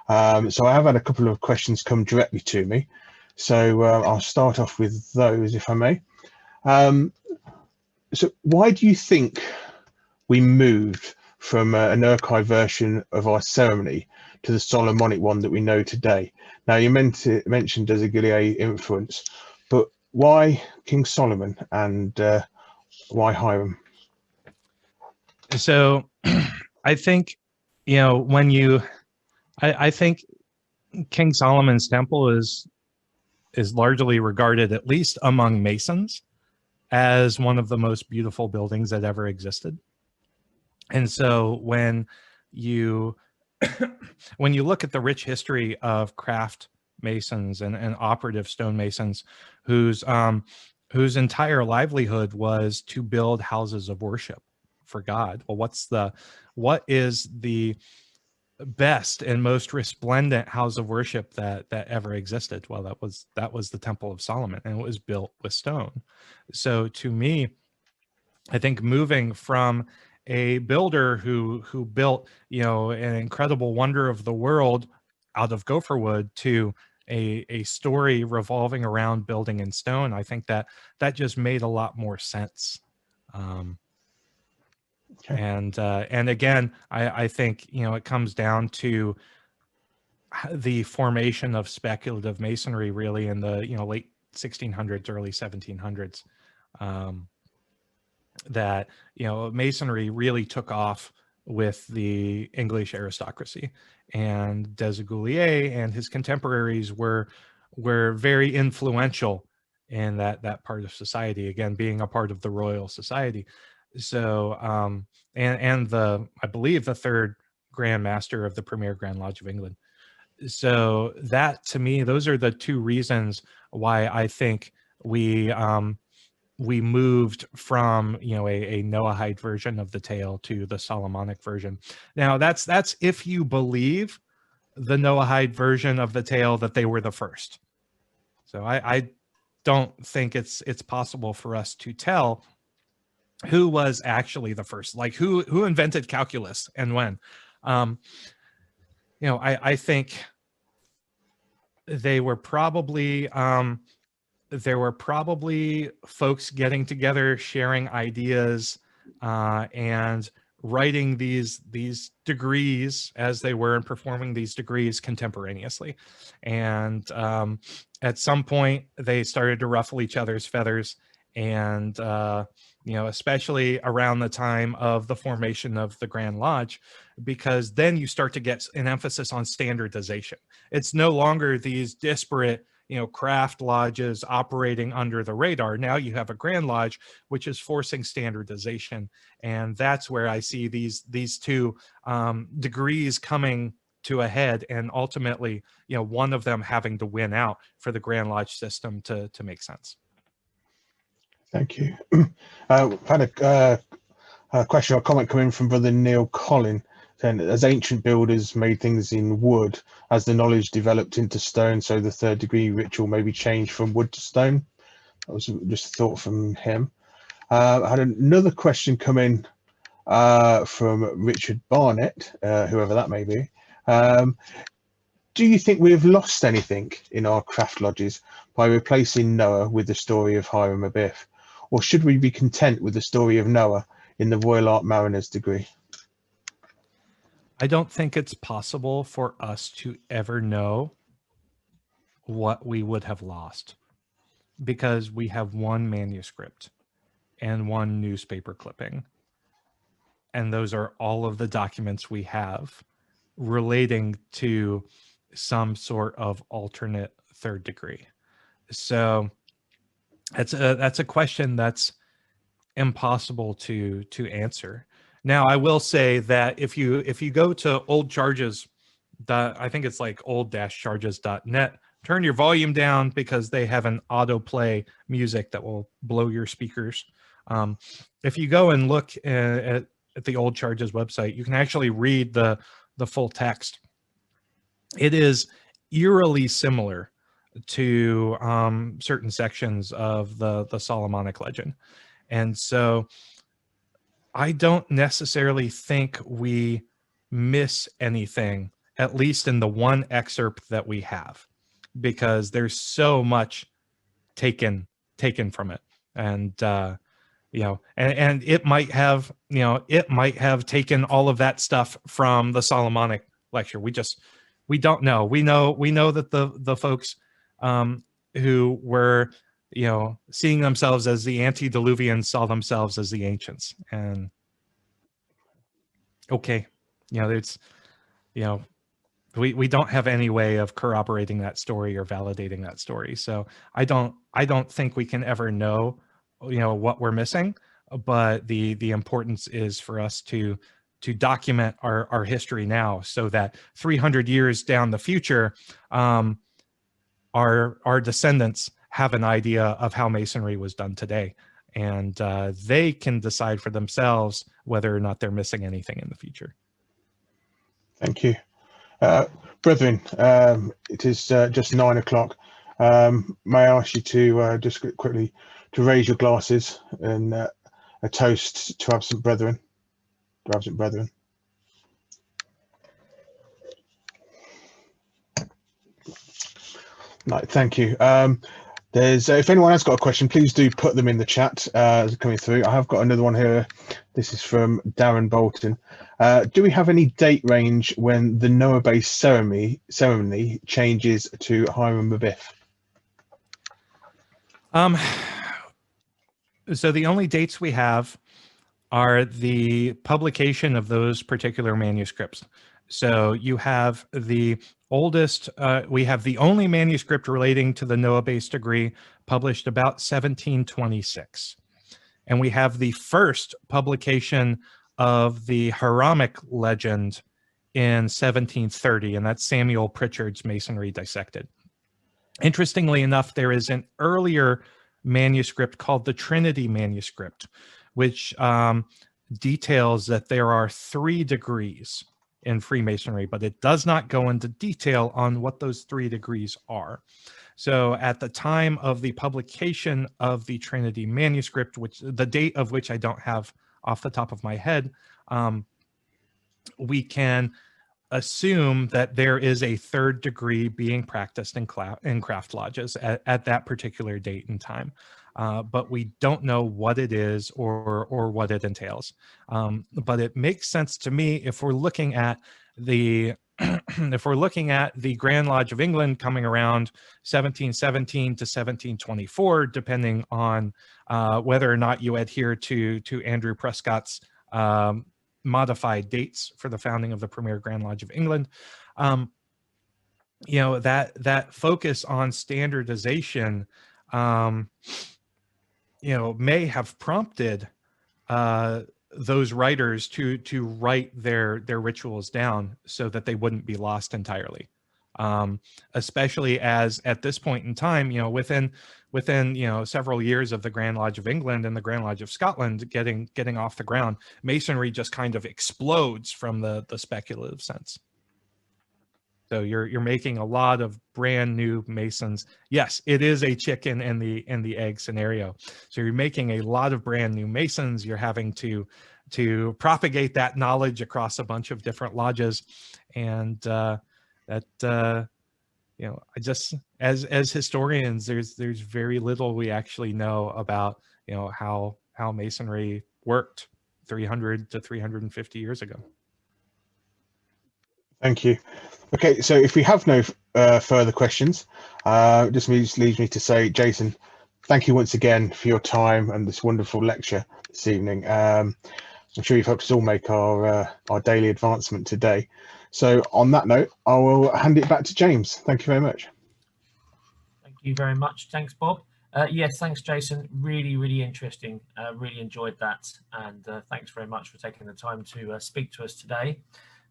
So I have had a couple of questions come directly to me. So I'll start off with those, if I may. So why do you think we moved from a Noachide version of our ceremony to the Solomonic one that we know today? Now, you mentioned Desigulier influence, but why King Solomon and why Hiram? So I think, I think King Solomon's temple is largely regarded, at least among Masons, as one of the most beautiful buildings that ever existed. And so when you look at the rich history of craft masons and operative stonemasons whose entire livelihood was to build houses of worship for God. Well, what is the best and most resplendent house of worship that ever existed? Well, that was the Temple of Solomon, and it was built with stone. So to me, I think moving from a builder who built an incredible wonder of the world out of gopher wood to a story revolving around building in stone, I think that just made a lot more sense. Okay. And again, I think it comes down to the formation of speculative masonry, really in the late 1600s, early 1700s. That masonry really took off with the English aristocracy, and Desigulier and his contemporaries were very influential in that part of society. Again, being a part of the Royal Society. So and I believe the third Grand Master of the Premier Grand Lodge of England. So that, to me, those are the two reasons why I think we moved from a Noahide version of the tale to the Solomonic version. Now that's if you believe the Noahide version of the tale that they were the first. So I don't think it's possible for us to tell who was actually the first, like who invented calculus and when. I think there were probably folks getting together, sharing ideas, and writing these degrees as they were and performing these degrees contemporaneously. And at some point they started to ruffle each other's feathers, And you know, especially around the time of the formation of the Grand Lodge, because then you start to get an emphasis on standardization. It's no longer these disparate, you know, craft lodges operating under the radar. Now you have a Grand Lodge, which is forcing standardization. And that's where I see these two degrees coming to a head, and ultimately, you know, one of them having to win out for the Grand Lodge system to make sense. Thank you. I had a question or comment coming from Brother Neil Collin, saying that as ancient builders made things in wood, as the knowledge developed into stone, so the third degree ritual may be changed from wood to stone. That was just a thought from him. I had another question come in from Richard Barnett, whoever that may be. Do you think we have lost anything in our craft lodges by replacing Noah with the story of Hiram Abiff? Or should we be content with the story of Noah in the Royal Art Mariner's degree? I don't think it's possible for us to ever know what we would have lost, because we have one manuscript and one newspaper clipping. And those are all of the documents we have relating to some sort of alternate third degree. So that's a question that's impossible to answer. Now, I will say that if you go to old charges, I think it's like old-charges.net, turn your volume down, because they have an autoplay music that will blow your speakers. If you go and look at the Old Charges website, you can actually read the full text. It is eerily similar to certain sections of the Solomonic legend. And so I don't necessarily think we miss anything, at least in the one excerpt that we have, because there's so much taken from it. And you know, and it might have, you know, it might have taken all of that stuff from the Solomonic lecture. We don't know. We know that the folks who were, you know, seeing themselves as the antediluvians saw themselves as the ancients. And okay, you know, it's, you know, we don't have any way of corroborating that story or validating that story. So I don't think we can ever know, you know, what we're missing. But the importance is for us to document our history now, so that 300 years down the future, our descendants have an idea of how Masonry was done today, and they can decide for themselves whether or not they're missing anything in the future. Thank you. Brethren, it is just 9 o'clock. May I ask you to just quickly to raise your glasses and a toast to absent brethren. No, thank you. There's if anyone has got a question, please do put them in the chat coming through. I have got another one here. This is from Darren Bolton. Do we have any date range when the Noah-based ceremony changes to Hiram Abiff? So the only dates we have are the publication of those particular manuscripts. So you have the oldest, we have the only manuscript relating to the Noah-based degree published about 1726. And we have the first publication of the Hiramic legend in 1730, and that's Samuel Pritchard's Masonry Dissected. Interestingly enough, there is an earlier manuscript called the Trinity Manuscript, which details that there are 3 degrees in Freemasonry, but it does not go into detail on what those 3 degrees are. So at the time of the publication of the Trinity Manuscript, which the date of which I don't have off the top of my head, we can assume that there is a 3rd degree being practiced in craft lodges at that particular date and time. But we don't know what it is or what it entails. But it makes sense to me if we're looking at the if we're looking at the Grand Lodge of England coming around 1717 to 1724, depending on whether or not you adhere to Andrew Prescott's modified dates for the founding of the premier Grand Lodge of England, you know, that focus on standardization, you know, may have prompted those writers to write their rituals down so that they wouldn't be lost entirely. Especially as at this point in time, you know, within you know, several years of the Grand Lodge of England and the Grand Lodge of Scotland getting off the ground, Masonry just kind of explodes from the speculative sense. So you're making a lot of brand new Masons. Yes, it is a chicken and the egg scenario. So you're making a lot of brand new Masons. You're having to propagate that knowledge across a bunch of different lodges, and that you know, I just as historians, there's very little we actually know about, you know, how Masonry worked 300 to 350 years ago. Thank you. Okay, so if we have no further questions, just leaves me to say, Jason, thank you once again for your time and this wonderful lecture this evening. I'm sure you've helped us all make our daily advancement today. So on that note, I will hand it back to James. Thank you very much. Thank you very much. Thanks, Bob. Yes, thanks, Jason. Really interesting. Really enjoyed that. And thanks very much for taking the time to speak to us today.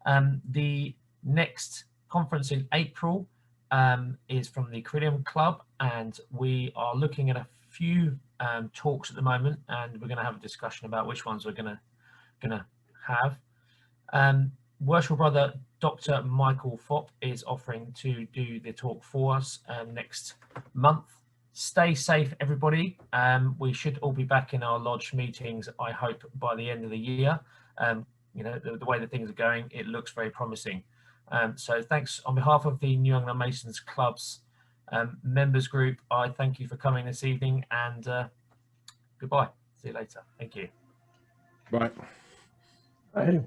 The next conference in April is from the Cranium Club, and we are looking at a few talks at the moment, and we're going to have a discussion about which ones we're going to have. Worshipful Brother Dr. Michael Fopp is offering to do the talk for us next month. Stay safe, everybody. We should all be back in our lodge meetings, I hope, by the end of the year. You know, the way that things are going, it looks very promising. So thanks on behalf of the New England Masons Club's members group. I thank you for coming this evening, and goodbye. See you later. Thank you. Bye. Bye.